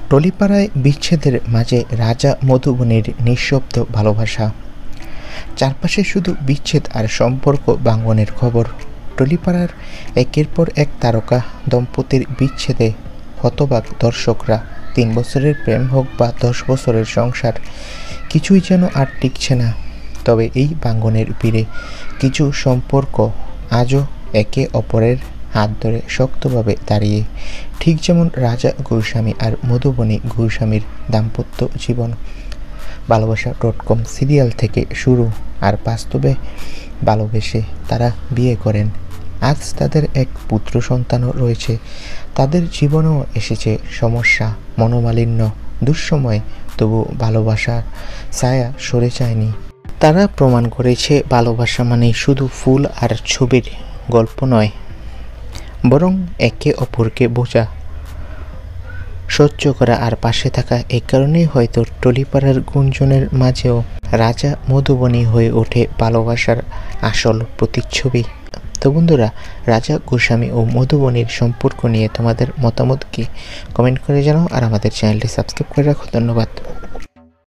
টলিপাড়ায় বিচ্ছেদের মাঝে রাজা মধুবনের নিঃশব্দ ভালোবাসা। চারপাশে শুধু বিচ্ছেদ আর সম্পর্ক ভাঙনের খবর। টলিপাড়ার একের পর এক তারকা দম্পতির বিচ্ছেদে হতবাক দর্শকরা। ৩ বছরের প্রেম হোক বা ১০ বছরের সংসার, কিছুই যেন আর টিকছে না। তবে এই ভাঙনের ভিড়ে কিছু সম্পর্ক আজও একে অপরের হাত ধরে শক্তভাবে দাঁড়িয়ে, ঠিক যেমন রাজা গোস্বামী আর মধুবনী গোস্বামীর দাম্পত্য জীবন ভালোবাসা.com সিরিয়াল থেকে শুরু, আর বাস্তবে ভালোবেসে তারা বিয়ে করেন। আজ তাদের এক পুত্র সন্তানও রয়েছে। তাদের জীবনেও এসেছে সমস্যা, মনোমালিন্য, দুঃসময়, তবু ভালোবাসার ছায়া সরে যায়নি। তারা প্রমাণ করেছে ভালোবাসা মানে শুধু ফুল আর ছবির গল্প নয়, বরং একে অপরকে বোঝা, সহ্য করা আর পাশে থাকা। এই কারণেই হয়তো টলিপাড়ার গুঞ্জনের মাঝেও রাজা মধুবনী হয়ে ওঠে ভালোবাসার আসল প্রতিচ্ছবি। তো বন্ধুরা, রাজা গোস্বামী ও মধুবনীর সম্পর্ক নিয়ে তোমাদের মতামত কি? কমেন্ট করে জানাও, আর আমাদের চ্যানেলটি সাবস্ক্রাইব করে রাখো। ধন্যবাদ।